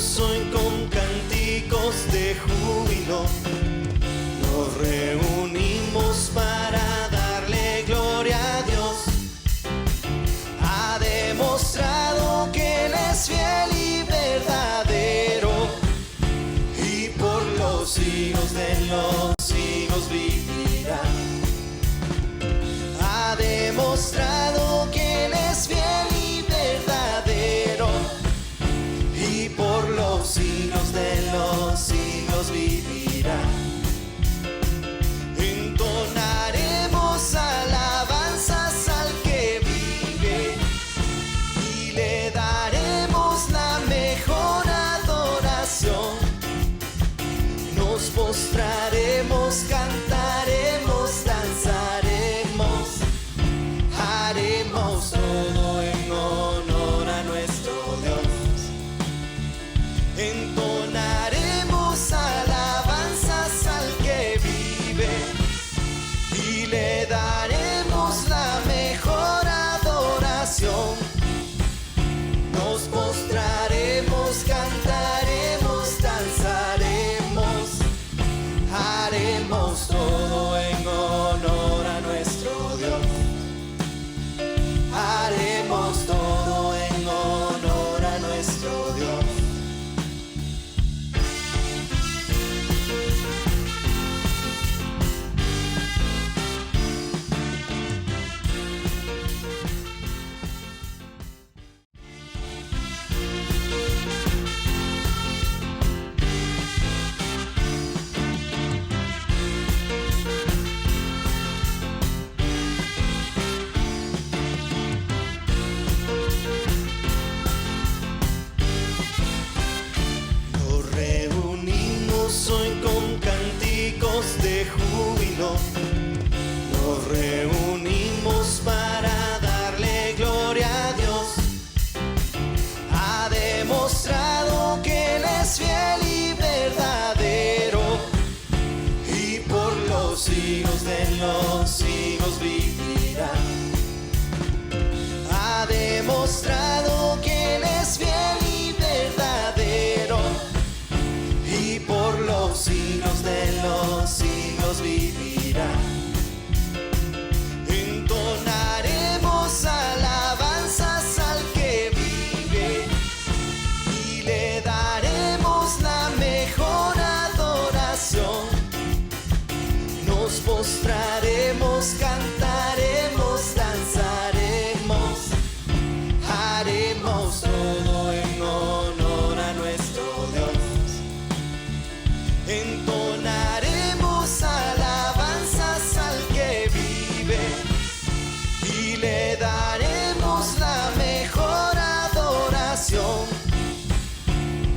reunimos hoy con cánticos de júbilo. Nos reunimos para darle gloria a Dios. Ha demostrado que Él es fiel y verdadero, y por los siglos de los siglos vivirá. Ha demostrado que Él es fiel y verdadero, y por los siglos de los siglos vivirá. Entonaremos alabanzas al que vive y le daremos la mejor adoración. Nos postraremos, cantaremos, danzaremos, haremos todo en honor a nuestro Dios. Entonaremos alabanzas al que vive y le daremos la mejor adoración. Nos postraremos, cantaremos, danzaremos, haremos todo en honor a nuestro Dios. Haremos todo en honor a nuestro Dios. Nos reunimos hoy con cánticos de júbilo. Nos reunimos para darle gloria a Dios. Ha demostrado que Él es fiel y verdadero, y por los siglos de los siglos vivirá. Ha demostrado que Él es fiel y verdadero, y por los siglos de los siglos vivirá. Entonaremos alabanzas al que vive y le daremos la mejor adoración. Nos postraremos, cantaremos, danzaremos, haremos todo en honor a nuestro Dios. Entonaremos alabanzas al que vive y le daremos la mejor adoración.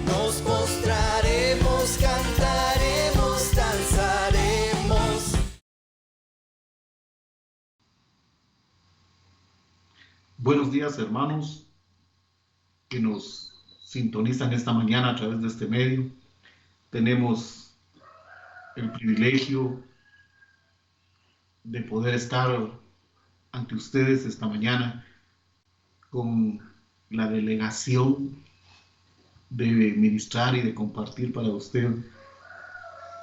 Nos postraremos, cantaremos, danzaremos. Buenos días, hermanos que nos sintonizan esta mañana a través de este medio. Tenemos el privilegio de poder estar ante ustedes esta mañana con la delegación de ministrar y de compartir para usted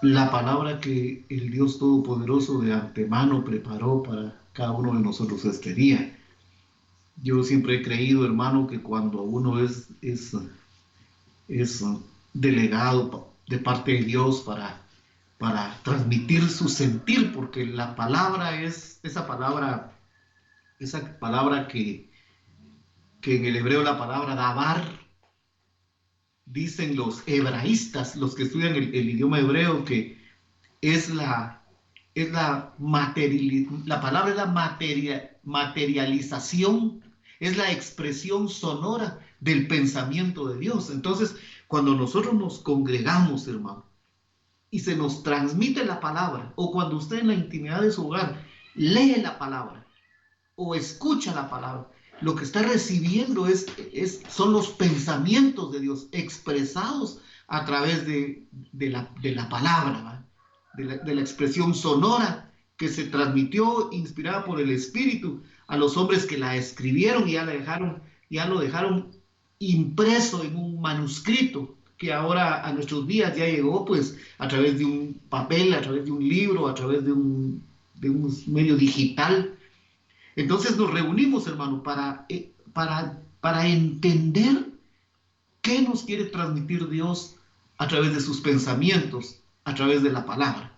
la palabra que el Dios Todopoderoso de antemano preparó para cada uno de nosotros este día. Yo siempre he creído, hermano, que cuando uno es delegado de parte de Dios para transmitir su sentir, porque la palabra es esa palabra que en el hebreo la palabra dabar, dicen los hebraístas, los que estudian el idioma hebreo, que la palabra es la materialización, es la expresión sonora del pensamiento de Dios. Entonces, cuando nosotros nos congregamos, hermano, y se nos transmite la palabra, o cuando usted en la intimidad de su hogar lee la palabra o escucha la palabra, lo que está recibiendo son los pensamientos de Dios expresados a través de la palabra, de la expresión sonora que se transmitió, inspirada por el Espíritu, a los hombres que la escribieron y ya lo dejaron impreso en un manuscrito que ahora a nuestros días ya llegó pues a través de un papel, a través de un libro, a través de un medio digital. Entonces nos reunimos, hermano, para entender qué nos quiere transmitir Dios a través de sus pensamientos, a través de la palabra.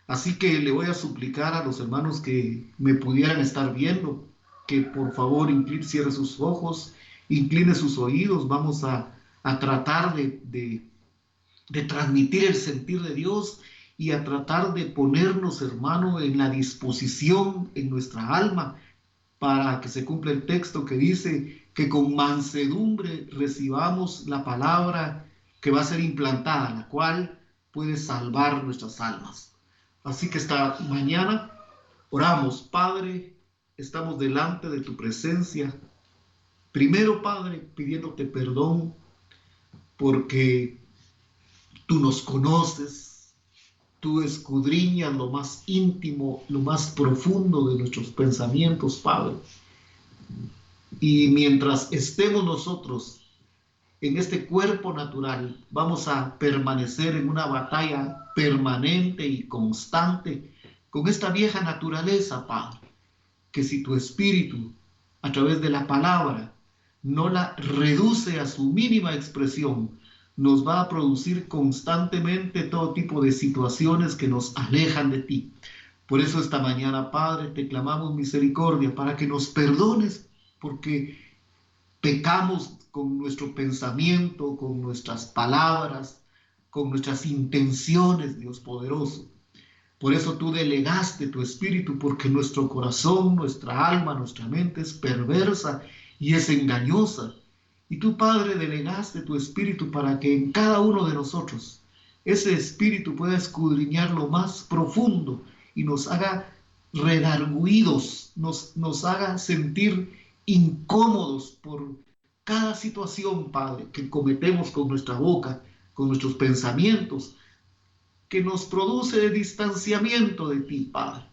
Así que le voy a suplicar a los hermanos que me pudieran estar viendo, que por favor cierre sus ojos, incline sus oídos. Vamos a tratar de transmitir el sentir de Dios y a tratar de ponernos, hermano, en la disposición en nuestra alma para que se cumpla el texto que dice que con mansedumbre recibamos la palabra que va a ser implantada, la cual puede salvar nuestras almas. Así que esta mañana oramos. Padre, estamos delante de tu presencia. Primero, Padre, pidiéndote perdón porque tú nos conoces, tú escudriñas lo más íntimo, lo más profundo de nuestros pensamientos, Padre. Y mientras estemos nosotros en este cuerpo natural, vamos a permanecer en una batalla permanente y constante con esta vieja naturaleza, Padre, que si tu espíritu, a través de la palabra, no la reduce a su mínima expresión, nos va a producir constantemente todo tipo de situaciones que nos alejan de ti. Por eso esta mañana, Padre, te clamamos misericordia para que nos perdones, porque pecamos con nuestro pensamiento, con nuestras palabras, con nuestras intenciones, Dios poderoso. Por eso tú delegaste tu espíritu, porque nuestro corazón, nuestra alma, nuestra mente es perversa y es engañosa. Y tú, Padre, delegaste tu espíritu para que en cada uno de nosotros ese espíritu pueda escudriñar lo más profundo y nos haga redarguidos, nos haga sentir incómodos por cada situación, Padre, que cometemos con nuestra boca, con nuestros pensamientos, que nos produce distanciamiento de ti, Padre.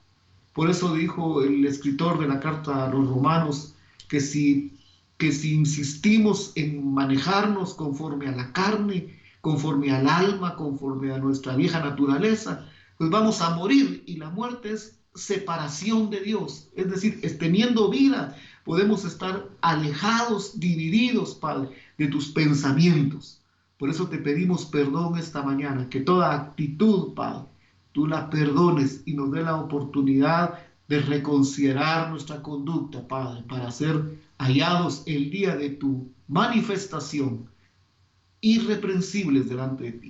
Por eso dijo el escritor de la carta a los Romanos que si insistimos en manejarnos conforme a la carne, conforme al alma, conforme a nuestra vieja naturaleza, pues vamos a morir, y la muerte es separación de Dios. Es decir, teniendo vida, podemos estar alejados, divididos, Padre, de tus pensamientos. Por eso te pedimos perdón esta mañana, que toda actitud, Padre, tú la perdones y nos dé la oportunidad de reconsiderar nuestra conducta, Padre, para ser hallados el día de tu manifestación irreprensibles delante de ti.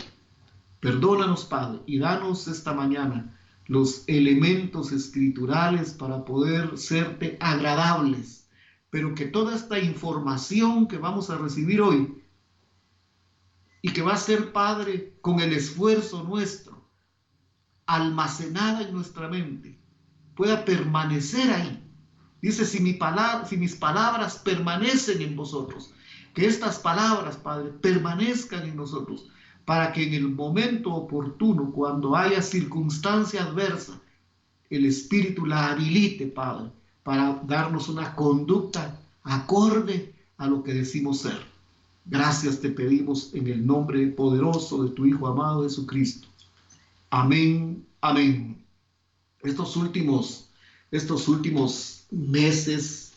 Perdónanos, Padre, y danos esta mañana los elementos escriturales para poder serte agradables, pero que toda esta información que vamos a recibir hoy y que va a ser, Padre, con el esfuerzo nuestro, almacenada en nuestra mente, pueda permanecer ahí. Dice, si mis palabras permanecen en vosotros, que estas palabras, Padre, permanezcan en nosotros, para que en el momento oportuno, cuando haya circunstancia adversa, el Espíritu la habilite, Padre, para darnos una conducta acorde a lo que decimos ser. Gracias te pedimos en el nombre poderoso de tu Hijo amado Jesucristo. Amén, amén. Estos últimos meses,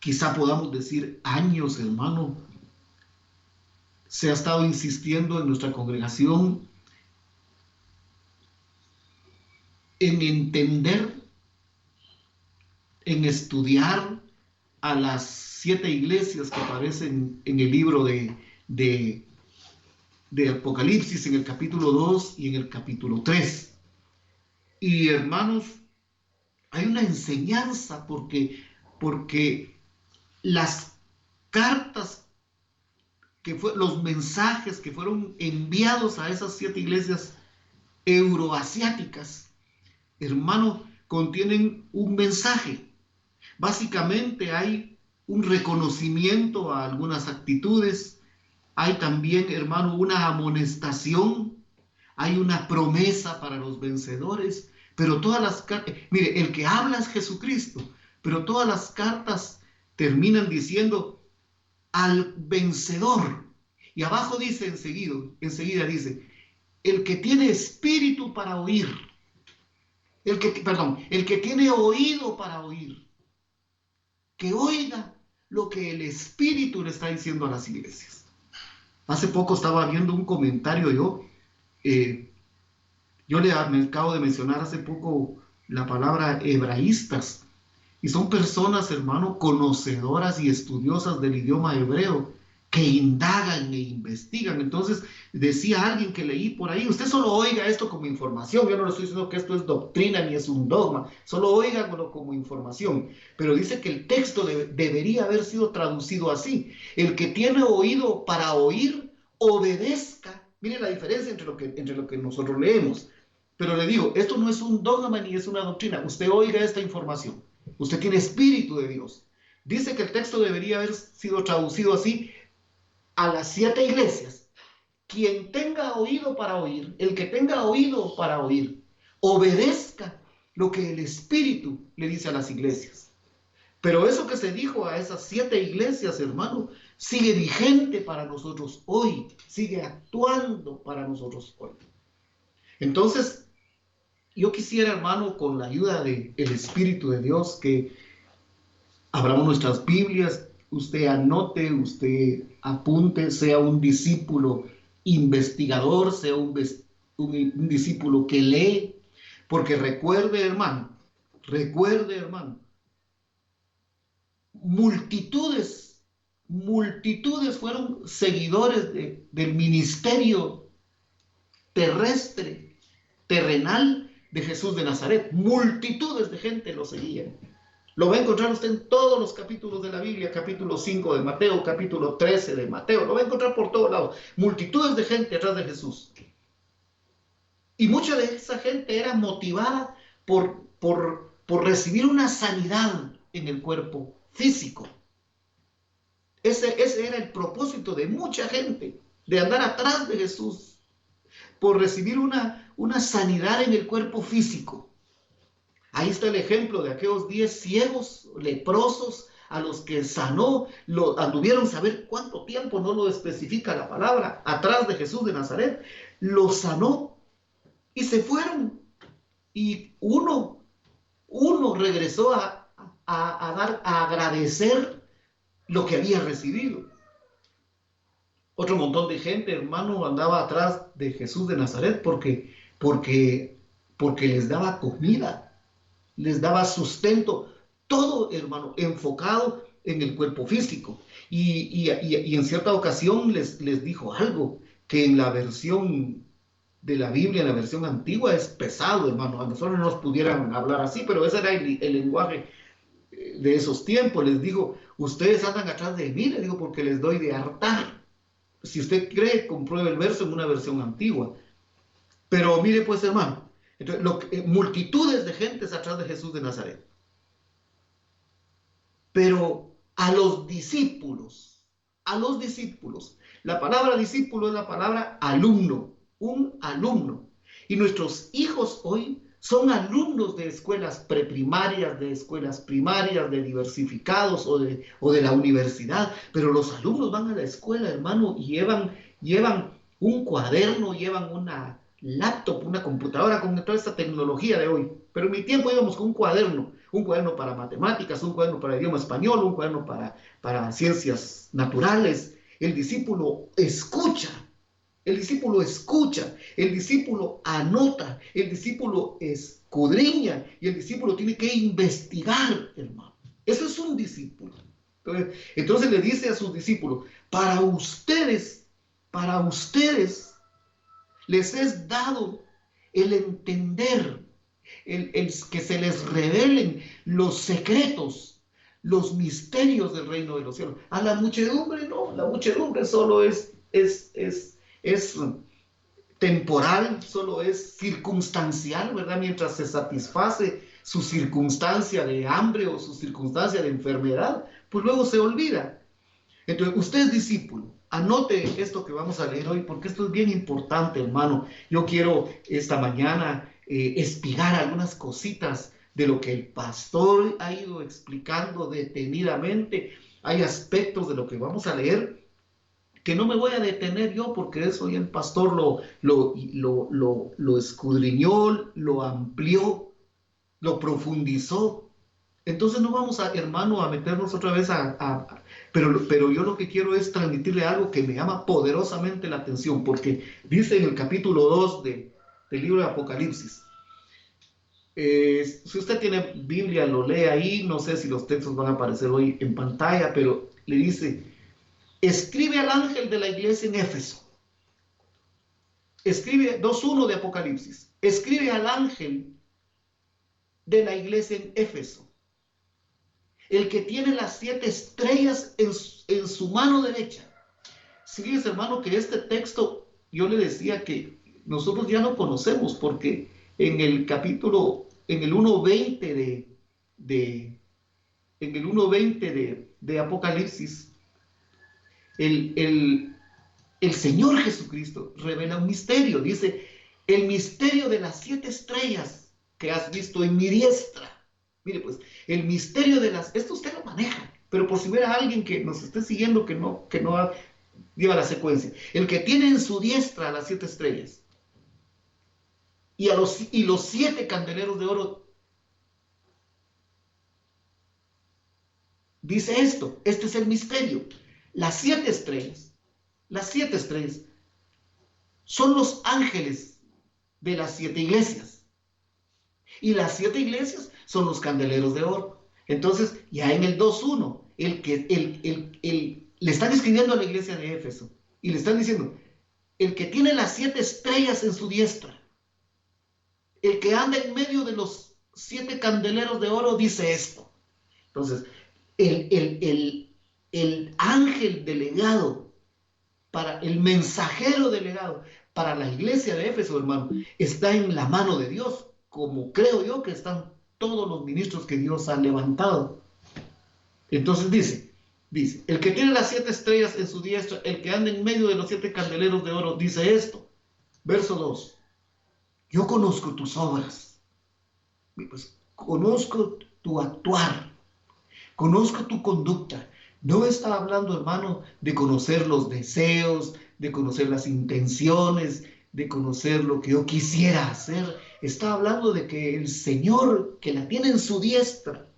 quizá podamos decir años, hermano, se ha estado insistiendo en nuestra congregación en entender, en estudiar a las 7 iglesias que aparecen en el libro de Apocalipsis, en el capítulo 2 y en el capítulo 3. Y hermanos, hay una enseñanza porque las cartas, los mensajes que fueron enviados a esas 7 iglesias euroasiáticas, hermano, contienen un mensaje. Básicamente hay un reconocimiento a algunas actitudes, hay también, hermano, una amonestación, hay una promesa para los vencedores, pero todas las cartas, mire, el que habla es Jesucristo, pero todas las cartas terminan diciendo al vencedor. Y abajo dice enseguida dice, el que tiene espíritu para oír, el que tiene oído para oír, que oiga lo que el Espíritu le está diciendo a las iglesias. Hace poco estaba viendo un comentario me acabo de mencionar hace poco la palabra hebraístas, y son personas, hermano, conocedoras y estudiosas del idioma hebreo, que indagan e investigan. Entonces decía alguien que leí por ahí, usted solo oiga esto como información, yo no le estoy diciendo que esto es doctrina ni es un dogma, solo óigalo como información, pero dice que el texto debería haber sido traducido así: el que tiene oído para oír, obedezca. Mire la diferencia entre lo que nosotros leemos. Pero le digo, esto no es un dogma ni es una doctrina, usted oiga esta información, usted tiene espíritu de Dios. Dice que el texto debería haber sido traducido así: a las 7 iglesias, quien tenga oído para oír, el que tenga oído para oír, obedezca lo que el Espíritu le dice a las iglesias. Pero eso que se dijo a esas 7 iglesias, hermano, sigue vigente para nosotros hoy, sigue actuando para nosotros hoy. Entonces, yo quisiera, hermano, con la ayuda del Espíritu de Dios, que abramos nuestras Biblias, usted anote, usted apunte, sea un discípulo investigador, sea un discípulo que lee, porque recuerde, hermano, multitudes fueron seguidores del ministerio terrenal de Jesús de Nazaret. Multitudes de gente lo seguían. Lo va a encontrar usted en todos los capítulos de la Biblia, capítulo 5 de Mateo, capítulo 13 de Mateo, lo va a encontrar por todos lados. Multitudes de gente atrás de Jesús. Y mucha de esa gente era motivada por recibir una sanidad en el cuerpo físico. Ese era el propósito de mucha gente, de andar atrás de Jesús, por recibir una sanidad en el cuerpo físico. Ahí está el ejemplo de aquellos 10 ciegos, leprosos, a los que sanó, anduvieron saber cuánto tiempo, no lo especifica la palabra, atrás de Jesús de Nazaret, los sanó y se fueron. Y uno regresó a agradecer lo que había recibido. Otro montón de gente, hermano, andaba atrás de Jesús de Nazaret porque les daba comida, les daba sustento, todo, hermano, enfocado en el cuerpo físico. Y en cierta ocasión les dijo algo que en la versión de la Biblia, en la versión antigua, es pesado, hermano. A nosotros no nos pudieran hablar así, pero ese era el lenguaje de esos tiempos. Les dijo, ustedes andan atrás de mí, les digo, porque les doy de hartar. Si usted cree, compruebe el verso en una versión antigua. Pero mire pues, hermano, entonces, multitudes de gentes atrás de Jesús de Nazaret. Pero a los discípulos, la palabra discípulo es la palabra alumno, un alumno. Y nuestros hijos hoy son alumnos de escuelas preprimarias, de escuelas primarias, de diversificados o de la universidad. Pero los alumnos van a la escuela, hermano, y llevan un cuaderno, llevan una laptop, una computadora con toda esta tecnología de hoy. Pero en mi tiempo íbamos con un cuaderno para matemáticas, un cuaderno para idioma español, un cuaderno para ciencias naturales. El discípulo escucha, el discípulo anota, el discípulo escudriña y el discípulo tiene que investigar, hermano. Eso es un discípulo. Entonces le dice a sus discípulos, para ustedes les es dado el entender, el que se les revelen los secretos, los misterios del reino de los cielos. A la muchedumbre no, la muchedumbre solo es temporal, solo es circunstancial, ¿verdad? Mientras se satisface su circunstancia de hambre o su circunstancia de enfermedad, pues luego se olvida. Entonces, usted es discípulo. Anote esto que vamos a leer hoy, porque esto es bien importante, hermano. Yo quiero esta mañana espigar algunas cositas de lo que el pastor ha ido explicando detenidamente. Hay aspectos de lo que vamos a leer que no me voy a detener yo, porque eso ya el pastor lo escudriñó, lo amplió, lo profundizó. Entonces no vamos a, hermano, a meternos otra vez pero yo lo que quiero es transmitirle algo que me llama poderosamente la atención, porque dice en el capítulo 2 del libro de Apocalipsis. Si usted tiene Biblia, lo lee ahí. No sé si los textos van a aparecer hoy en pantalla, pero le dice: escribe al ángel de la iglesia en Éfeso. Escribe 2:1 de Apocalipsis. Escribe al ángel de la iglesia en Éfeso, el que tiene las 7 estrellas en su mano derecha. Si fíjese, hermano, que este texto, yo le decía que nosotros ya lo conocemos, porque en el capítulo, en el 1:20 de Apocalipsis, el Señor Jesucristo revela un misterio. Dice: el misterio de las 7 estrellas que has visto en mi diestra. Mire, pues, el misterio de esto usted lo maneja, pero por si hubiera alguien que nos esté siguiendo que no lleva la secuencia. El que tiene en su diestra las 7 estrellas y los 7 candeleros de oro, dice esto. Este es el misterio. Las 7 estrellas son los ángeles de las 7 iglesias, y las 7 iglesias son los candeleros de oro. Entonces, ya en el 2:1, le están escribiendo a la iglesia de Éfeso y le están diciendo: el que tiene las 7 estrellas en su diestra, el que anda en medio de los 7 candeleros de oro, dice esto. Entonces, el ángel delegado, el mensajero delegado para la iglesia de Éfeso, hermano, está en la mano de Dios, como creo yo que están todos los ministros que Dios ha levantado. Entonces dice: el que tiene las 7 estrellas en su diestra, el que anda en medio de los 7 candeleros de oro, dice esto. Verso 2: yo conozco tus obras. Pues conozco tu actuar, conozco tu conducta. No está hablando, hermano, de conocer los deseos, de conocer las intenciones, de conocer lo que yo quisiera hacer. Está hablando de que el Señor, que la tiene en su diestra.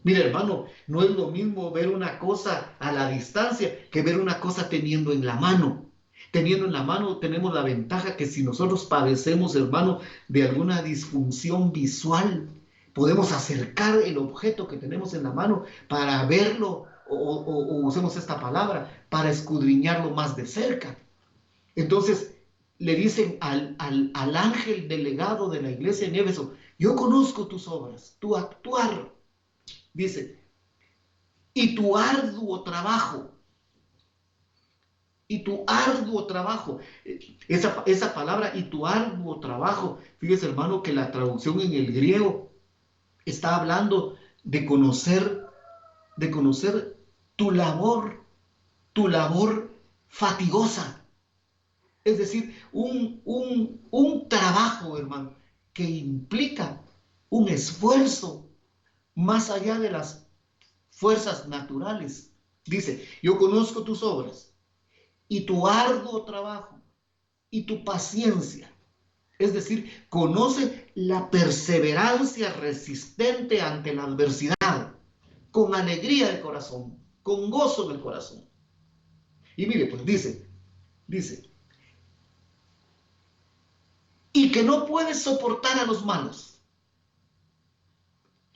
Mira, hermano, no es lo mismo ver una cosa a la distancia que ver una cosa teniendo en la mano. Teniendo en la mano tenemos la ventaja que si nosotros padecemos, hermano, de alguna disfunción visual, podemos acercar el objeto que tenemos en la mano para verlo, o usemos esta palabra, para escudriñarlo más de cerca. Entonces le dicen al ángel delegado de la iglesia en Éfeso: yo conozco tus obras, tu actuar. Dice: y tu arduo trabajo. Y tu arduo trabajo. Esa palabra, y tu arduo trabajo, fíjese, hermano, que la traducción en el griego está hablando de conocer tu labor fatigosa. Es decir, un trabajo, hermano, que implica un esfuerzo más allá de las fuerzas naturales. Dice: yo conozco tus obras, y tu arduo trabajo, y tu paciencia. Es decir, conoce la perseverancia resistente ante la adversidad, con alegría de corazón, con gozo del corazón. Y mire, pues dice, y que no puedes soportar a los malos.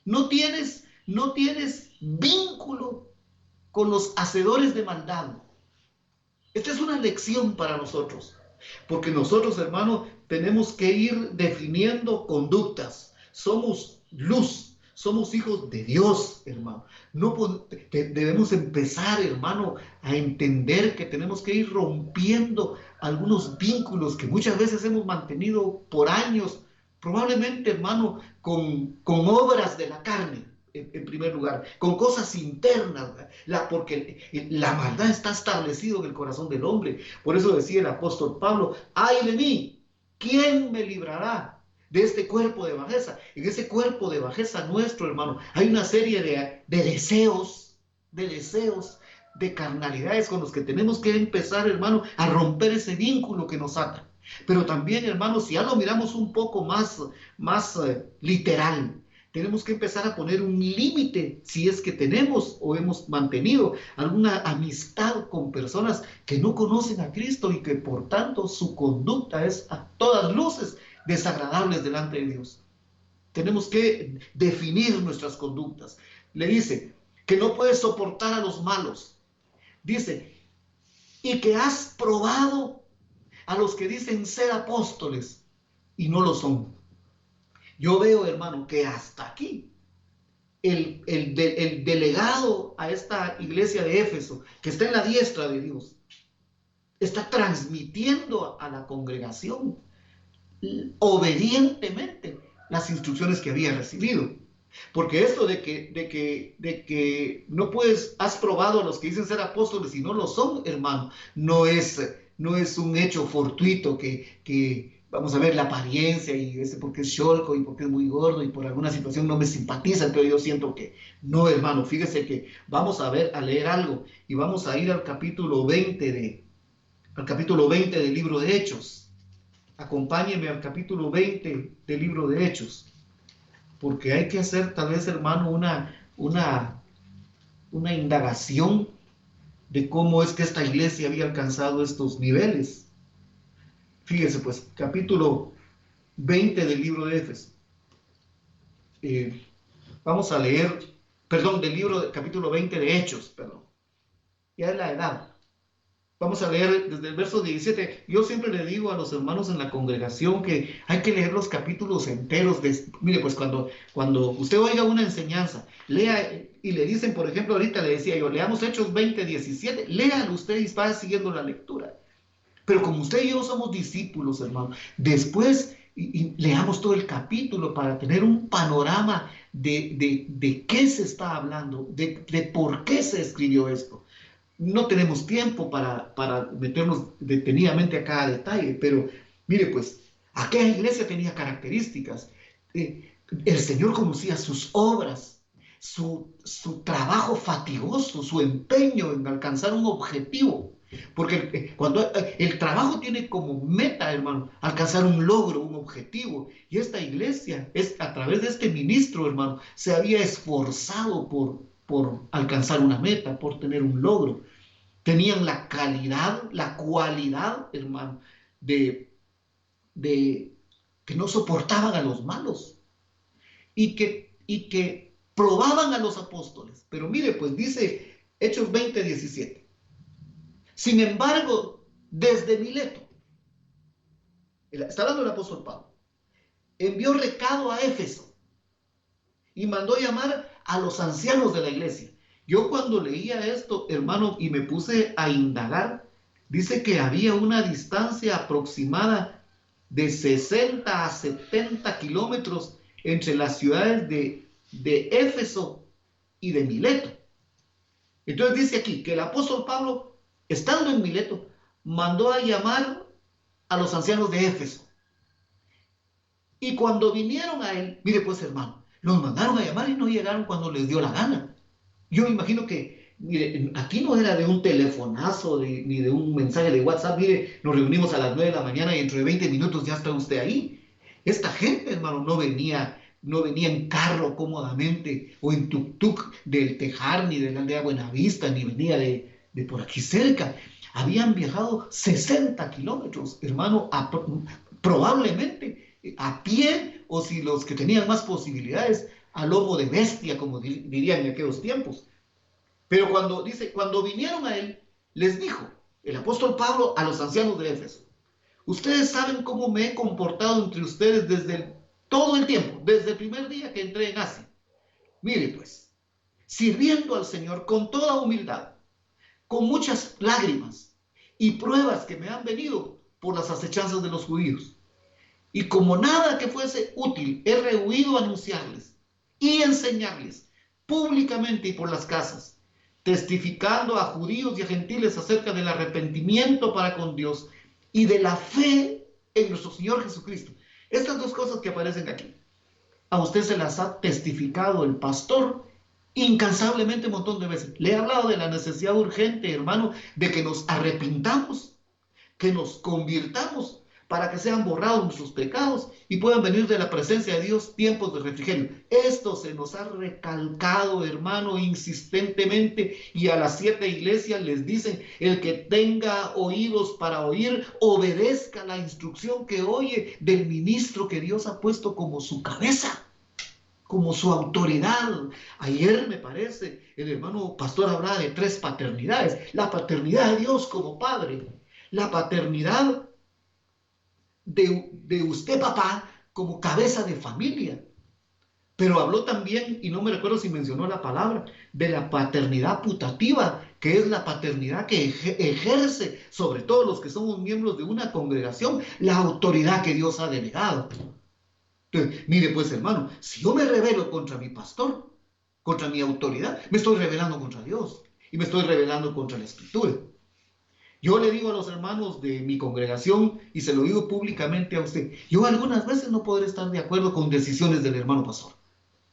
No tienes vínculo con los hacedores de maldad. Esta es una lección para nosotros, porque nosotros, hermano, tenemos que ir definiendo conductas. Somos luz, somos hijos de Dios, hermano. Debemos empezar, hermano, a entender que tenemos que ir rompiendo algunos vínculos que muchas veces hemos mantenido por años, probablemente, hermano, con obras de la carne. En primer lugar, con cosas internas, porque la maldad está establecida en el corazón del hombre. Por eso decía el apóstol Pablo: ay de mí, ¿quién me librará de este cuerpo de bajeza? En ese cuerpo de bajeza nuestro, hermano, hay una serie de deseos de carnalidades con los que tenemos que empezar, hermano, a romper ese vínculo que nos ata. Pero también, hermano, si ya lo miramos un poco más literal, tenemos que empezar a poner un límite si es que tenemos o hemos mantenido alguna amistad con personas que no conocen a Cristo y que por tanto su conducta es a todas luces desagradable delante de Dios. Tenemos que definir nuestras conductas. Le dice que no puedes soportar a los malos. Dice, y que has probado a los que dicen ser apóstoles y no lo son. Yo veo, hermano, que hasta aquí el delegado a esta iglesia de Éfeso, que está en la diestra de Dios, está transmitiendo a la congregación obedientemente las instrucciones que había recibido. Porque esto de que no puedes, has probado a los que dicen ser apóstoles y no lo son, hermano, no es un hecho fortuito que vamos a ver la apariencia y ese porque es cholco y porque es muy gordo y por alguna situación no me simpatiza, pero yo siento que no, hermano. Fíjese que vamos a leer algo y vamos a ir al capítulo 20 del libro de Hechos. Acompáñeme al capítulo 20 del libro de Hechos, porque hay que hacer tal vez, hermano, una indagación de cómo es que esta iglesia había alcanzado estos niveles. Fíjese pues, capítulo 20 del libro de Éfeso. Vamos a leer, capítulo 20 de Hechos, ya es la edad. Vamos a leer desde el verso 17. Yo siempre le digo a los hermanos en la congregación que hay que leer los capítulos enteros. Mire, pues cuando usted oiga una enseñanza, lea y le dicen, por ejemplo, ahorita le decía yo, leamos Hechos 20, 17, léalo usted y va siguiendo la lectura. Pero como usted y yo somos discípulos, hermano, después y leamos todo el capítulo para tener un panorama de qué se está hablando, de por qué se escribió esto. No tenemos tiempo para meternos detenidamente a cada detalle, pero mire pues, aquella iglesia tenía características. El Señor conocía sus obras, su trabajo fatigoso, su empeño en alcanzar un objetivo. Porque cuando el trabajo tiene como meta, hermano, alcanzar un logro, un objetivo. Y esta iglesia, a través de este ministro, hermano, se había esforzado por alcanzar una meta, por tener un logro. Tenían la calidad, la cualidad, hermano, de que no soportaban a los malos y que probaban a los apóstoles. Pero mire, pues dice Hechos 20, 17. Sin embargo, desde Mileto, está hablando el apóstol Pablo, envió recado a Éfeso y mandó llamar a los ancianos de la iglesia. Yo cuando leía esto, hermano, y me puse a indagar, dice que había una distancia aproximada de 60 a 70 kilómetros entre las ciudades de Éfeso y de Mileto. Entonces dice aquí que el apóstol Pablo, estando en Mileto, mandó a llamar a los ancianos de Éfeso. Y cuando vinieron a él, mire pues, hermano, los mandaron a llamar y no llegaron cuando les dio la gana. Yo me imagino que, mire, aquí no era de un telefonazo ni de un mensaje de WhatsApp. Mire, nos reunimos a las 9 de la mañana y dentro de 20 minutos ya está usted ahí. Esta gente, hermano, no venía en carro cómodamente o en tuk-tuk del Tejar ni de la aldea Buenavista, ni venía de por aquí cerca. Habían viajado 60 kilómetros, hermano, probablemente a pie, o si los que tenían más posibilidades, a lomo de bestia, como dirían en aquellos tiempos. Pero cuando vinieron a él, les dijo el apóstol Pablo a los ancianos de Éfeso: ustedes saben cómo me he comportado entre ustedes desde todo el tiempo, desde el primer día que entré en Asia. Mire pues, sirviendo al Señor con toda humildad, con muchas lágrimas y pruebas que me han venido por las acechanzas de los judíos. Y como nada que fuese útil, he rehuido anunciarles y enseñarles públicamente y por las casas, testificando a judíos y a gentiles acerca del arrepentimiento para con Dios y de la fe en nuestro Señor Jesucristo. Estas dos cosas que aparecen aquí, a usted se las ha testificado el pastor incansablemente un montón de veces. Le he hablado de la necesidad urgente, hermano, de que nos arrepintamos, que nos convirtamos para que sean borrados nuestros pecados y puedan venir de la presencia de Dios tiempos de refrigerio. Esto se nos ha recalcado, hermano, insistentemente, y a las 7 iglesias les dicen: el que tenga oídos para oír, obedezca la instrucción que oye del ministro que Dios ha puesto como su cabeza, como su autoridad. Ayer, me parece, el hermano pastor hablaba de 3 paternidades: la paternidad de Dios como padre, la paternidad de usted, papá, como cabeza de familia. Pero habló también, y no me recuerdo si mencionó la palabra, de la paternidad putativa, que es la paternidad que ejerce sobre todos los que somos miembros de una congregación la autoridad que Dios ha delegado. Entonces, mire pues, hermano, si yo me rebelo contra mi pastor, contra mi autoridad, me estoy rebelando contra Dios y me estoy rebelando contra la Escritura. Yo le digo a los hermanos de mi congregación, y se lo digo públicamente a usted, yo algunas veces no podré estar de acuerdo con decisiones del hermano pastor,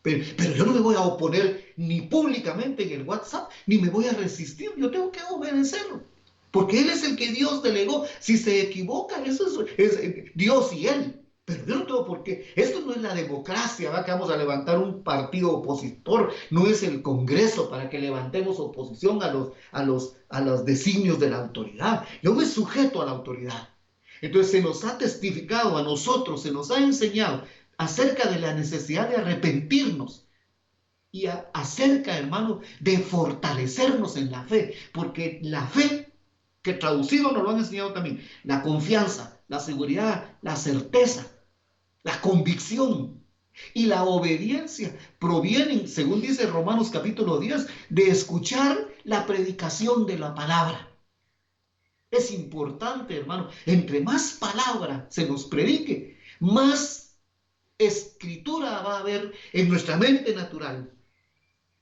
pero yo no me voy a oponer ni públicamente en el WhatsApp, ni me voy a resistir. Yo tengo que obedecerlo, porque él es el que Dios delegó. Si se equivocan, eso es Dios y él. Pero yo no tengo por qué. Esto no es la democracia, ¿va? Que vamos a levantar un partido opositor. No es el Congreso para que levantemos oposición a los designios de la autoridad. Yo me sujeto a la autoridad. Entonces se nos ha testificado a nosotros, se nos ha enseñado acerca de la necesidad de arrepentirnos y acerca, hermano, de fortalecernos en la fe. Porque la fe, que traducido nos lo han enseñado también, la confianza, la seguridad, la certeza, la convicción y la obediencia provienen, según dice Romanos capítulo 10, de escuchar la predicación de la palabra. Es importante, hermano, entre más palabra se nos predique, más escritura va a haber en nuestra mente natural.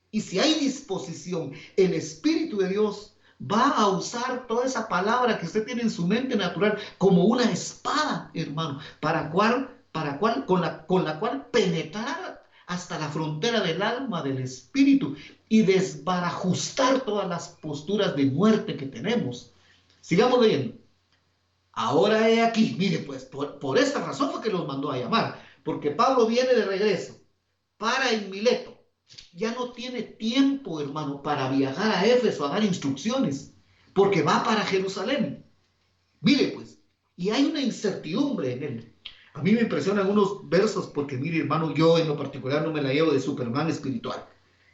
Y si hay disposición, el Espíritu de Dios va a usar toda esa palabra que usted tiene en su mente natural como una espada, hermano, con la cual penetrar hasta la frontera del alma, del espíritu, y desbarajustar todas las posturas de muerte que tenemos. Sigamos leyendo. Ahora he aquí, mire pues, por esta razón fue que los mandó a llamar, porque Pablo viene de regreso, para en Mileto. Ya no tiene tiempo, hermano, para viajar a Éfeso a dar instrucciones, porque va para Jerusalén. Mire pues, y hay una incertidumbre en él. A mí me impresionan unos versos porque, mire, hermano, yo en lo particular no me la llevo de Superman espiritual,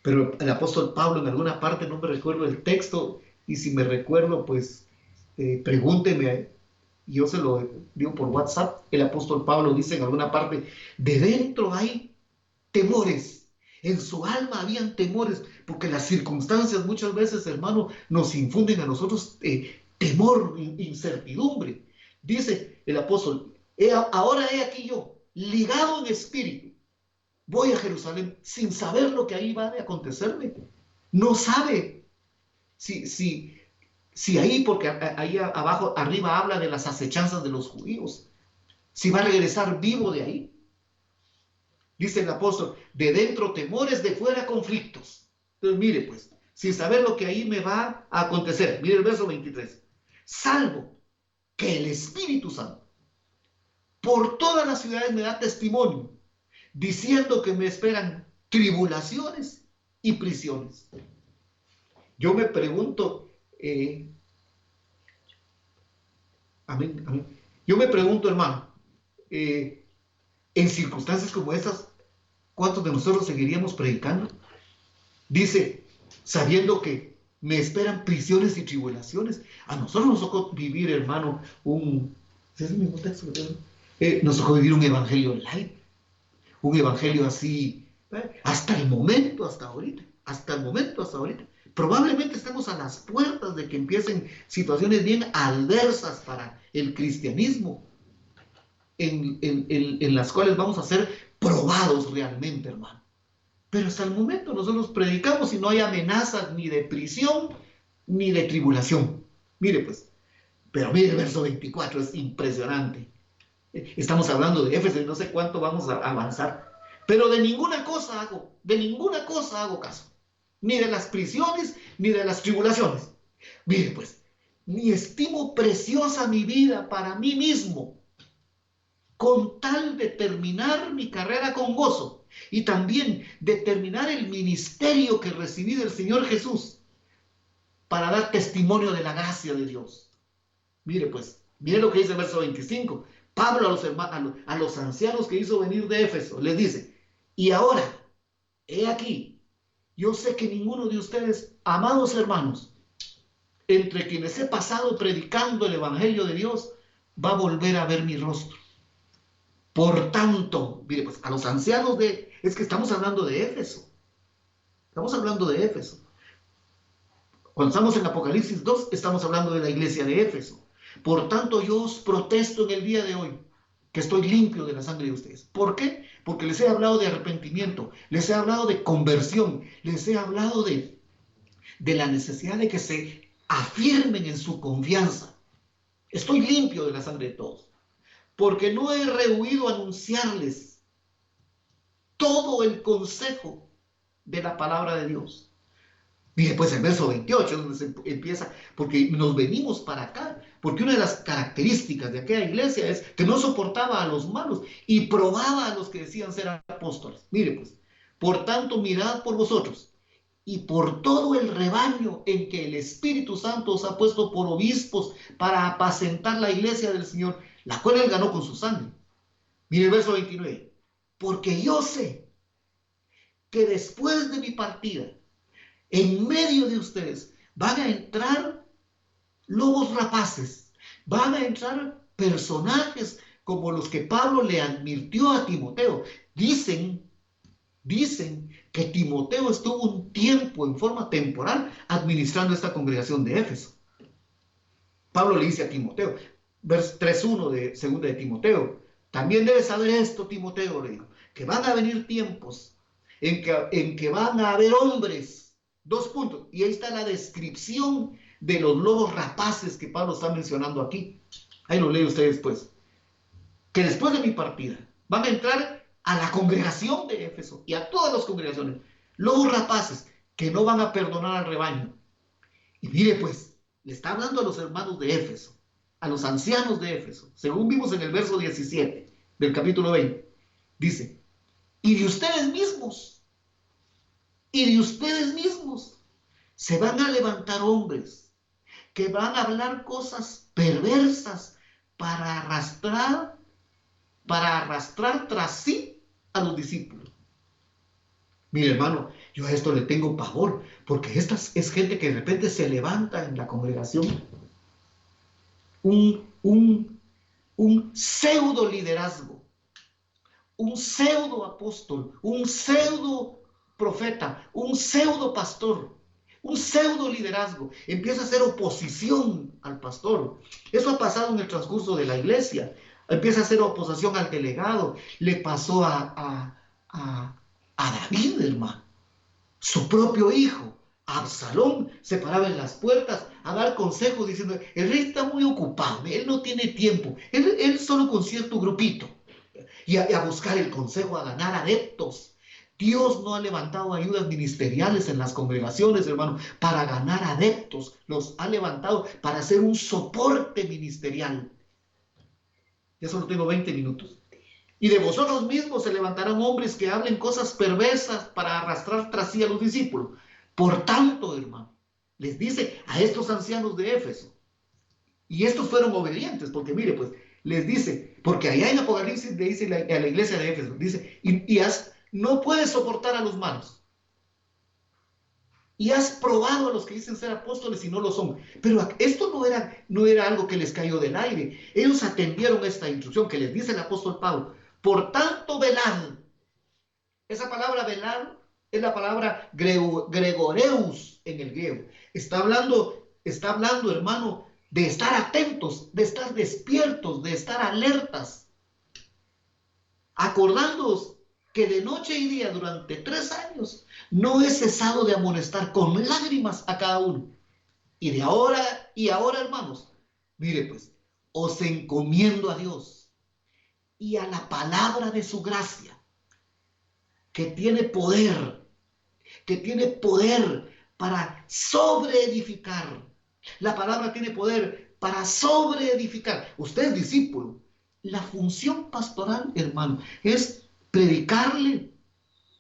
pero el apóstol Pablo en alguna parte, no me recuerdo el texto, y si me recuerdo, pues pregúnteme, yo se lo digo por WhatsApp. El apóstol Pablo dice en alguna parte: de dentro hay temores, en su alma habían temores, porque las circunstancias muchas veces, hermano, nos infunden a nosotros temor, incertidumbre. Dice el apóstol: ahora he aquí yo, ligado en espíritu, voy a Jerusalén sin saber lo que ahí va a acontecerme. No sabe si ahí, porque ahí abajo, arriba habla de las acechanzas de los judíos, si va a regresar vivo de ahí. Dice el apóstol: de dentro temores, de fuera conflictos. Entonces mire pues, sin saber lo que ahí me va a acontecer. Mire el verso 23. Salvo que el Espíritu Santo por todas las ciudades me da testimonio, diciendo que me esperan tribulaciones y prisiones. Yo me pregunto, amén. Yo me pregunto, hermano, en circunstancias como estas, ¿cuántos de nosotros seguiríamos predicando? Dice, sabiendo que me esperan prisiones y tribulaciones. A nosotros nos tocó vivir, hermano, ¿es el mismo texto? Nos tocó vivir un evangelio light, un evangelio así, hasta el momento, hasta ahorita. Probablemente estamos a las puertas de que empiecen situaciones bien adversas para el cristianismo, en las cuales vamos a ser probados realmente, hermano. Pero hasta el momento nosotros predicamos y no hay amenazas ni de prisión ni de tribulación. Mire pues, pero mire el verso 24, es impresionante. Estamos hablando de Éfeso y no sé cuánto vamos a avanzar. Pero de ninguna cosa hago caso. ni de las prisiones, ni de las tribulaciones. Mire pues, ni estimo preciosa mi vida para mí mismo, con tal de terminar mi carrera con gozo y también de terminar el ministerio que recibí del Señor Jesús para dar testimonio de la gracia de Dios. Mire pues, mire lo que dice el verso 25. Pablo a los ancianos que hizo venir de Éfeso les dice: y ahora, he aquí, yo sé que ninguno de ustedes, amados hermanos, entre quienes he pasado predicando el evangelio de Dios, va a volver a ver mi rostro. Por tanto, mire pues, a los ancianos es que estamos hablando de Éfeso. Estamos hablando de Éfeso. Cuando estamos en Apocalipsis 2, estamos hablando de la iglesia de Éfeso. Por tanto, yo os protesto en el día de hoy que estoy limpio de la sangre de ustedes. ¿Por qué? Porque les he hablado de arrepentimiento, les he hablado de conversión, les he hablado de la necesidad de que se afirmen en su confianza. Estoy limpio de la sangre de todos, porque no he rehuido anunciarles todo el consejo de la palabra de Dios. Mire pues el verso 28, donde se empieza, porque nos venimos para acá, porque una de las características de aquella iglesia es que no soportaba a los malos y probaba a los que decían ser apóstoles. Mire pues, por tanto mirad por vosotros y por todo el rebaño en que el Espíritu Santo os ha puesto por obispos para apacentar la iglesia del Señor, la cual él ganó con su sangre. Mire el verso 29, porque yo sé que después de mi partida, en medio de ustedes van a entrar lobos rapaces, van a entrar personajes como los que Pablo le advirtió a Timoteo. Dicen que Timoteo estuvo un tiempo en forma temporal administrando esta congregación de Éfeso. Pablo le dice a Timoteo, verso 3:1 de 2 de Timoteo, también debes saber esto, Timoteo, le dijo, que van a venir tiempos en que van a haber hombres. 2 puntos. Y ahí está la descripción de los lobos rapaces que Pablo está mencionando aquí. Ahí lo leen ustedes pues. Que después de mi partida van a entrar a la congregación de Éfeso y a todas las congregaciones. Lobos rapaces que no van a perdonar al rebaño. Y mire pues, le está hablando a los hermanos de Éfeso, a los ancianos de Éfeso. Según vimos en el verso 17 del capítulo 20. Dice, y de ustedes mismos se van a levantar hombres que van a hablar cosas perversas para arrastrar tras sí a los discípulos. Mire, hermano, yo a esto le tengo pavor, porque esta es gente que de repente se levanta en la congregación, un pseudo liderazgo, un pseudo apóstol, un pseudo profeta, un pseudo pastor, un pseudo liderazgo, empieza a hacer oposición al pastor. Eso ha pasado en el transcurso de la iglesia. Empieza a hacer oposición al delegado. Le pasó a David, hermano, su propio hijo, Absalón, se paraba en las puertas a dar consejos diciendo, el rey está muy ocupado, él no tiene tiempo, él solo con cierto grupito, y a buscar el consejo, a ganar adeptos. Dios no ha levantado ayudas ministeriales en las congregaciones, hermano, para ganar adeptos. Los ha levantado para hacer un soporte ministerial. Ya solo tengo 20 minutos. Y de vosotros mismos se levantarán hombres que hablen cosas perversas para arrastrar tras sí a los discípulos. Por tanto, hermano, les dice a estos ancianos de Éfeso, y estos fueron obedientes, porque mire, pues, les dice, porque allá en Apocalipsis le dice a la iglesia de Éfeso, dice, no puedes soportar a los malos. Y has probado a los que dicen ser apóstoles y no lo son. Pero esto no era algo que les cayó del aire. Ellos atendieron esta instrucción que les dice el apóstol Pablo. Por tanto, velad. Esa palabra velad es la palabra gregoreus en el griego. Está hablando, hermano, de estar atentos, de estar despiertos, de estar alertas. Acordándoos que de noche y día durante 3 años no he cesado de amonestar con lágrimas a cada uno. Y ahora, hermanos, mire pues, os encomiendo a Dios y a la palabra de su gracia, que tiene poder que tiene poder para sobreedificar. La palabra tiene poder para sobreedificar. Usted es discípulo. La función pastoral, hermano, es predicarle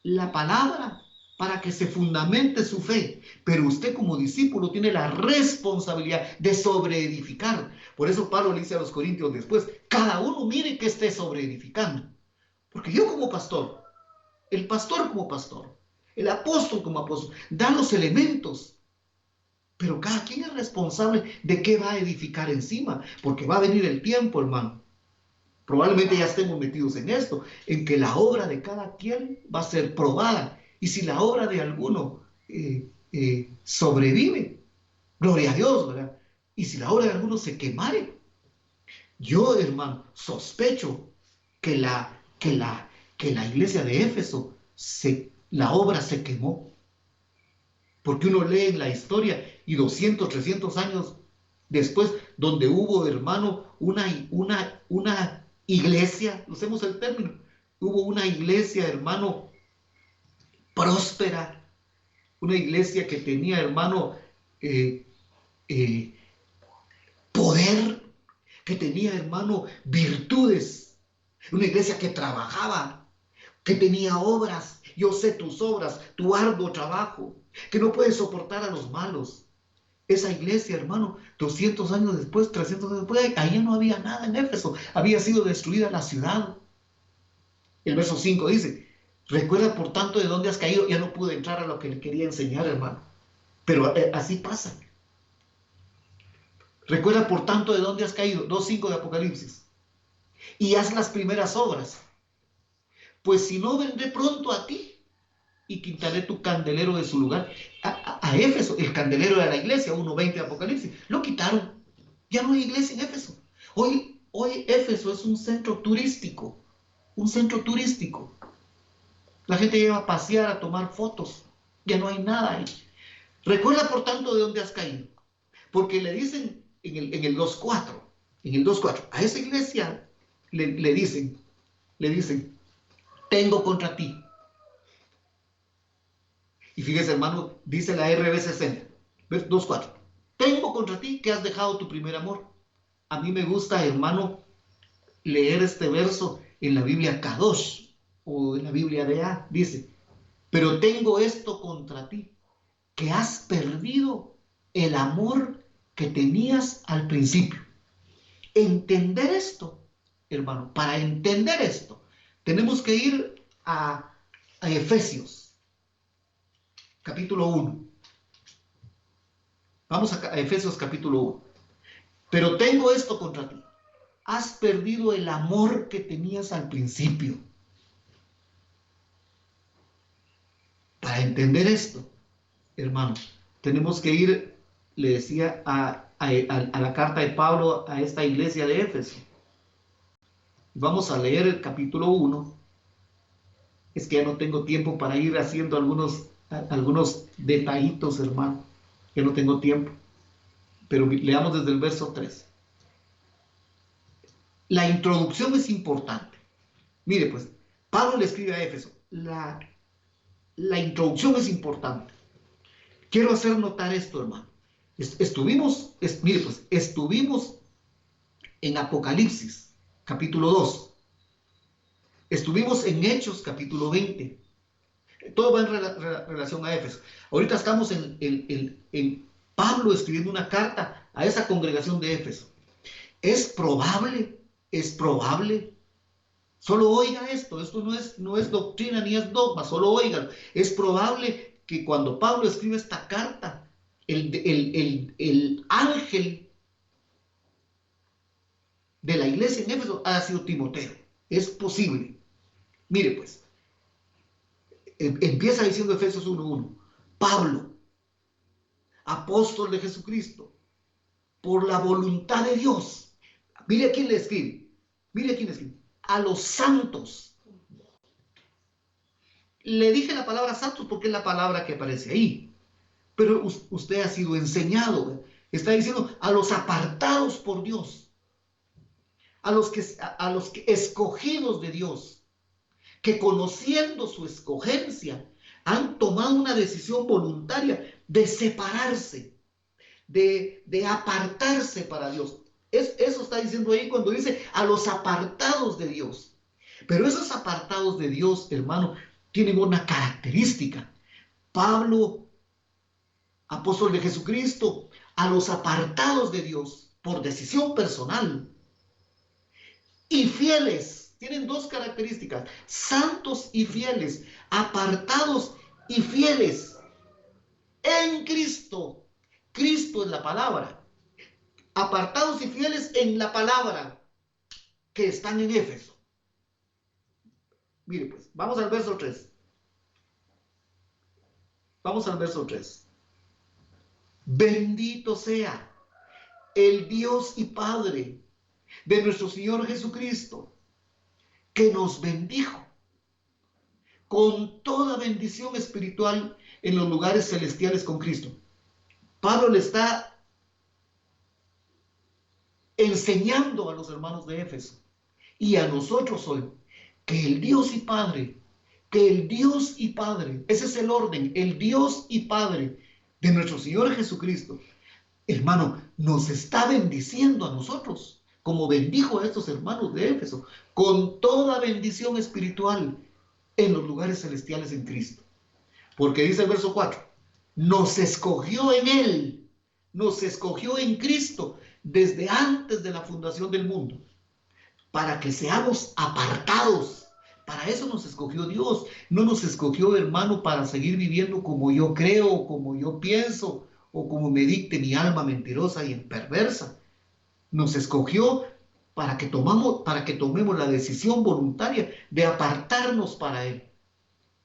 la palabra para que se fundamente su fe. Pero usted como discípulo tiene la responsabilidad de sobreedificar. Por eso Pablo le dice a los corintios después, cada uno mire que esté sobreedificando. Porque yo como pastor, el pastor como pastor, el apóstol como apóstol, da los elementos. Pero cada quien es responsable de qué va a edificar encima. Porque va a venir el tiempo, hermano. Probablemente ya estemos metidos en esto, en que la obra de cada quien va a ser probada. Y si la obra de alguno sobrevive, gloria a Dios, ¿verdad? Y si la obra de alguno se quemare, yo, hermano, sospecho que la iglesia de Éfeso, la obra se quemó. Porque uno lee en la historia y 200, 300 años después, donde hubo, hermano, una iglesia, usemos el término, hubo una iglesia, hermano, próspera, una iglesia que tenía, hermano, poder, que tenía, hermano, virtudes, una iglesia que trabajaba, que tenía obras. Yo sé tus obras, tu arduo trabajo, que no puedes soportar a los malos. Esa iglesia, hermano, 200 años después, 300 años después, ahí no había nada en Éfeso. Había sido destruida la ciudad. El verso 5 dice, recuerda por tanto de dónde has caído. Ya no pude entrar a lo que le quería enseñar, hermano. Pero así pasa. Recuerda por tanto de dónde has caído. 2:5 de Apocalipsis. Y haz las primeras obras. Pues si no, vendré pronto a ti y quitaré tu candelero de su lugar. A Éfeso, el candelero de la iglesia, 1:20 de Apocalipsis, lo quitaron. Ya no hay iglesia en Éfeso. Hoy Éfeso es un centro turístico. Un centro turístico. La gente lleva a pasear, a tomar fotos. Ya no hay nada ahí. Recuerda por tanto de dónde has caído. Porque le dicen en el 2:4, a esa iglesia le dicen, tengo contra ti. Y fíjese, hermano, dice la RB60, 2:4. Tengo contra ti que has dejado tu primer amor. A mí me gusta, hermano, leer este verso en la Biblia Kadosh o en la Biblia de A. Dice, pero tengo esto contra ti, que has perdido el amor que tenías al principio. Entender esto, hermano, para entender esto, tenemos que ir a Efesios. Capítulo 1. Vamos a Efesios capítulo 1. Pero tengo esto contra ti. Has perdido el amor que tenías al principio. Para entender esto, hermano, tenemos que ir, le decía, a la carta de Pablo a esta iglesia de Éfeso. Vamos a leer el capítulo 1. Es que ya no tengo tiempo para ir haciendo algunos detallitos, hermano, que no tengo tiempo, pero leamos desde el verso 3. La introducción es importante. Mire, pues, Pablo le escribe a Éfeso, la introducción es importante. Quiero hacer notar esto, hermano. Estuvimos en Apocalipsis, capítulo 2. Estuvimos en Hechos, capítulo 20. Todo va en relación a Éfeso. Ahorita estamos en Pablo escribiendo una carta a esa congregación de Éfeso. Es probable, solo oiga esto no es doctrina ni es dogma, solo oigan. Es probable que cuando Pablo escribe esta carta, el ángel de la iglesia en Éfeso haya sido Timoteo. Es posible. Mire pues. Empieza diciendo Efesios 1:1. Pablo, apóstol de Jesucristo, por la voluntad de Dios. Mire a quién le escribe. A los santos. Le dije la palabra santos porque es la palabra que aparece ahí. Pero usted ha sido enseñado. Está diciendo a los apartados por Dios. A los que escogidos de Dios, que conociendo su escogencia Han tomado una decisión voluntaria de separarse, de apartarse para Dios. Eso está diciendo ahí cuando dice a los apartados de Dios. Pero esos apartados de Dios, hermano, tienen una característica. Pablo, apóstol de Jesucristo, a los apartados de Dios por decisión personal y fieles, tienen dos características: santos y fieles, apartados y fieles en Cristo. Cristo es la palabra. Apartados y fieles en la palabra que están en Éfeso. Mire pues, vamos al verso 3. Vamos al verso 3. Bendito sea el Dios y Padre de nuestro Señor Jesucristo, que nos bendijo con toda bendición espiritual en los lugares celestiales con Cristo. Pablo le está enseñando a los hermanos de Éfeso y a nosotros hoy que el Dios y Padre, ese es el orden, el Dios y Padre de nuestro Señor Jesucristo, hermano, nos está bendiciendo a nosotros, como bendijo a estos hermanos de Éfeso, con toda bendición espiritual en los lugares celestiales en Cristo. Porque dice el verso 4, nos escogió en Él, nos escogió en Cristo desde antes de la fundación del mundo, para que seamos apartados. Para eso nos escogió Dios. No nos escogió, hermano, para seguir viviendo como yo creo, como yo pienso, o como me dicte mi alma mentirosa y perversa. Nos escogió para que tomemos la decisión voluntaria de apartarnos para Él,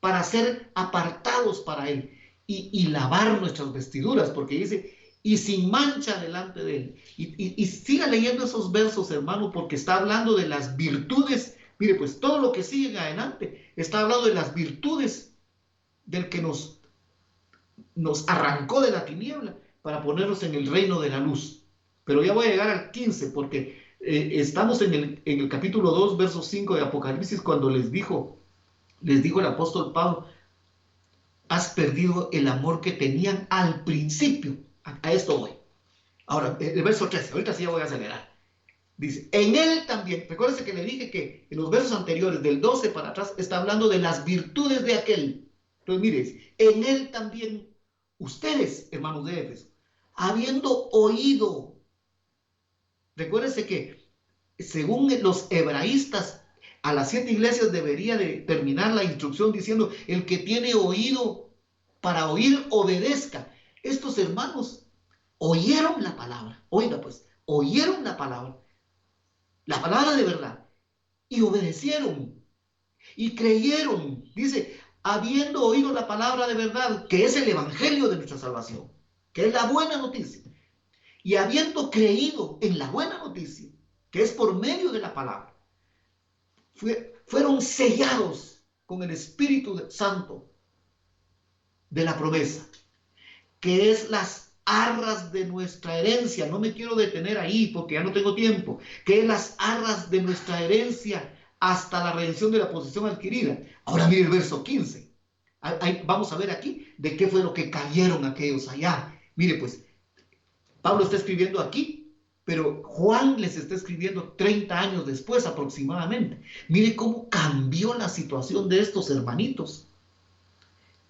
para ser apartados para Él y lavar nuestras vestiduras, porque dice, y sin mancha delante de Él. Y siga leyendo esos versos, hermano, porque está hablando de las virtudes. Mire, pues todo lo que sigue en adelante está hablando de las virtudes del que nos arrancó de la tiniebla para ponernos en el reino de la luz. Pero ya voy a llegar al 15, porque estamos en el capítulo 2, verso 5 de Apocalipsis, cuando les dijo el apóstol Pablo, has perdido el amor que tenían al principio. A esto voy. Ahora, el verso 13, ahorita sí ya voy a acelerar. Dice, en Él también, recuérdense que le dije que en los versos anteriores, del 12 para atrás, está hablando de las virtudes de aquel. Entonces, mire, en Él también, ustedes, hermanos de Éfeso, habiendo oído, recuérdense que según los hebraístas, a las 7 iglesias debería de terminar la instrucción diciendo, el que tiene oído para oír, obedezca. Estos hermanos oyeron la palabra, oiga pues, oyeron la palabra de verdad, y obedecieron, y creyeron, dice, habiendo oído la palabra de verdad, que es el evangelio de nuestra salvación, que es la buena noticia, y habiendo creído en la buena noticia, que es por medio de la palabra, fueron sellados con el Espíritu Santo de la promesa, que es las arras de nuestra herencia. No me quiero detener ahí porque ya no tengo tiempo. Que es las arras de nuestra herencia hasta la redención de la posesión adquirida. Ahora mire el verso 15. Vamos a ver aquí de qué fue lo que cayeron aquellos allá. Mire pues, Pablo está escribiendo aquí, pero Juan les está escribiendo 30 años después aproximadamente. Mire cómo cambió la situación de estos hermanitos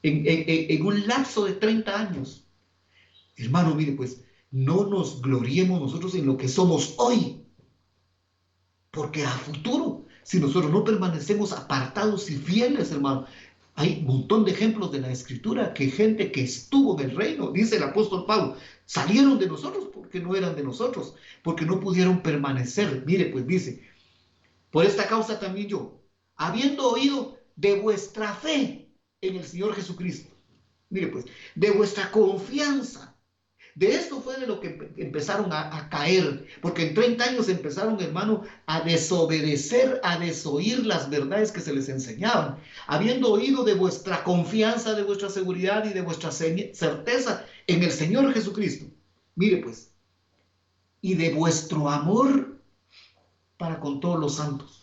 en un lapso de 30 años. Hermano, mire pues, no nos gloriemos nosotros en lo que somos hoy, porque a futuro, si nosotros no permanecemos apartados y fieles, hermano, hay un montón de ejemplos de la Escritura que gente que estuvo en el reino, dice el apóstol Pablo, salieron de nosotros porque no eran de nosotros, porque no pudieron permanecer. Mire pues dice, por esta causa también yo, habiendo oído de vuestra fe en el Señor Jesucristo, mire pues, de vuestra confianza. De esto fue de lo que empezaron a caer, porque en 30 años empezaron, hermano, a desobedecer, a desoír las verdades que se les enseñaban. Habiendo oído de vuestra confianza, de vuestra seguridad y de vuestra certeza en el Señor Jesucristo. Mire pues, y de vuestro amor para con todos los santos.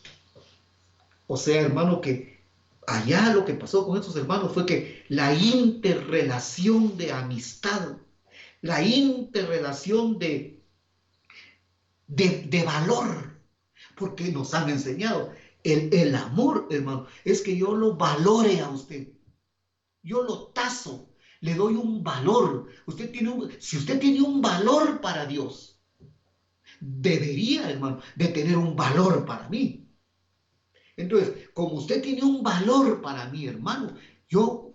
O sea, hermano, que allá lo que pasó con estos hermanos fue que la interrelación de amistad, la interrelación de valor, porque nos han enseñado el amor, hermano, es que yo lo valore a usted, yo lo tazo, le doy un valor. Si usted tiene un valor para Dios, debería, hermano, de tener un valor para mí. Entonces, como usted tiene un valor para mí, hermano, yo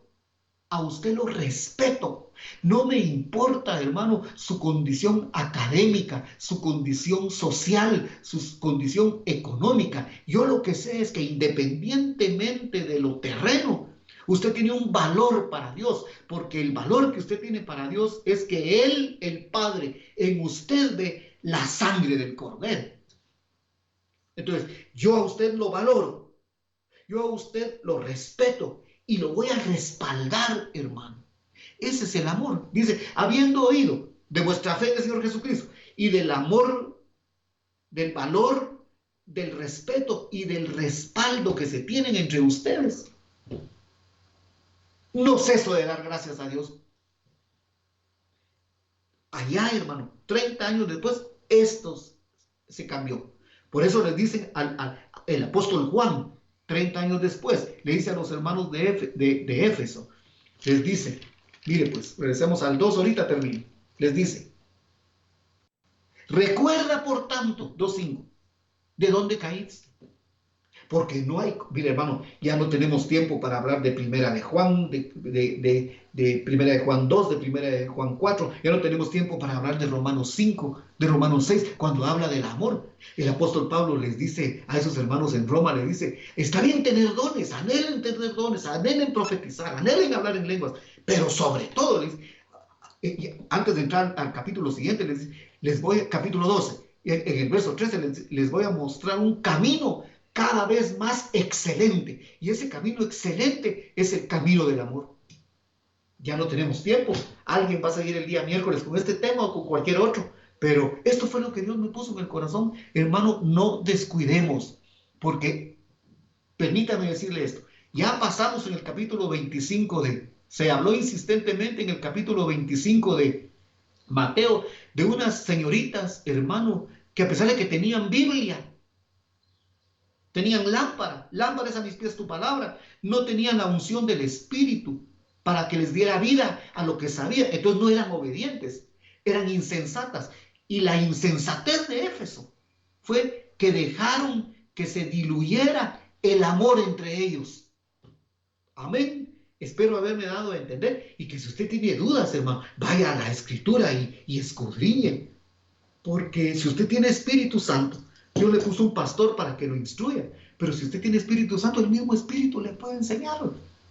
a usted lo respeto. No me importa, hermano, su condición académica, su condición social, su condición económica. Yo lo que sé es que independientemente de lo terreno, usted tiene un valor para Dios, porque el valor que usted tiene para Dios es que Él, el Padre, en usted ve la sangre del Cordero. Entonces, yo a usted lo valoro, yo a usted lo respeto y lo voy a respaldar, hermano. Ese es el amor. Dice, habiendo oído de vuestra fe en el Señor Jesucristo y del amor, del valor, del respeto y del respaldo que se tienen entre ustedes, no ceso de dar gracias a Dios. Allá, hermano, 30 años después, esto se cambió. Por eso les dicen el apóstol Juan, 30 años después, le dice a los hermanos de Éfeso, les dice, mire pues, regresemos al 2, ahorita termino, les dice, recuerda por tanto, 2:5, ¿de dónde caíste? Porque no hay, mire hermano, ya no tenemos tiempo para hablar de Primera de Juan, de Primera de Juan 2, de Primera de Juan 4, ya no tenemos tiempo para hablar de Romanos 5, de Romanos 6, cuando habla del amor. El apóstol Pablo les dice a esos hermanos en Roma, les dice, está bien tener dones, anhelen profetizar, anhelen hablar en lenguas, pero sobre todo, antes de entrar al capítulo siguiente, les voy, capítulo 12, en el verso 13, les voy a mostrar un camino cada vez más excelente. Y ese camino excelente es el camino del amor. Ya no tenemos tiempo. Alguien va a seguir el día miércoles con este tema o con cualquier otro. Pero esto fue lo que Dios me puso en el corazón. Hermano, no descuidemos. Porque, permítame decirle esto. Ya pasamos en el capítulo 25 se habló insistentemente en el capítulo 25 de Mateo de unas señoritas, hermano, que a pesar de que tenían Biblia, tenían lámparas a mis pies tu palabra, no tenían la unción del Espíritu para que les diera vida a lo que sabía. Entonces no eran obedientes, eran insensatas. Y la insensatez de Éfeso fue que dejaron que se diluyera el amor entre ellos. Amén. Espero haberme dado a entender. Y que si usted tiene dudas, hermano, vaya a la Escritura y escudriñe. Porque si usted tiene Espíritu Santo, Dios le puso un pastor para que lo instruya. Pero si usted tiene Espíritu Santo, el mismo Espíritu le puede enseñar.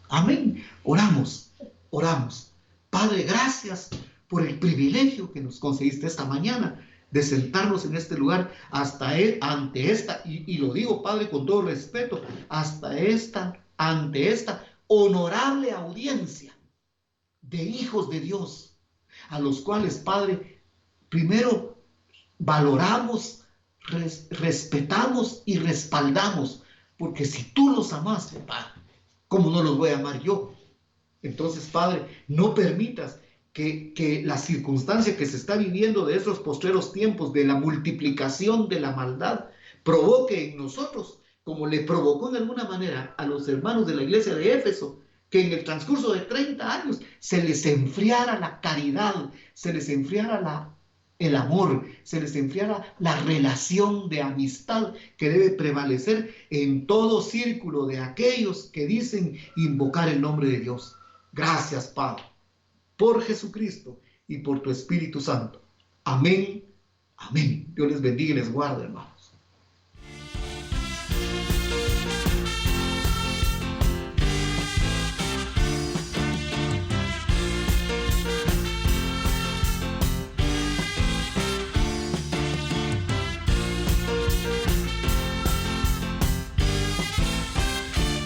Amén. Oramos. Padre, gracias por el privilegio que nos concediste esta mañana de sentarnos en este lugar ante esta, y lo digo, Padre, con todo respeto, ante esta honorable audiencia de hijos de Dios, a los cuales, Padre, primero valoramos, respetamos y respaldamos, porque si tú los amaste, Padre, ¿cómo no los voy a amar yo? Entonces, Padre, no permitas que la circunstancia que se está viviendo de esos postreros tiempos, de la multiplicación de la maldad, provoque en nosotros, como le provocó en alguna manera a los hermanos de la iglesia de Éfeso, que en el transcurso de 30 años se les enfriara la caridad, se les enfriara el amor, se les enfriara la relación de amistad que debe prevalecer en todo círculo de aquellos que dicen invocar el nombre de Dios. Gracias, Padre, por Jesucristo y por tu Espíritu Santo. Amén. Amén. Dios les bendiga y les guarde, hermano.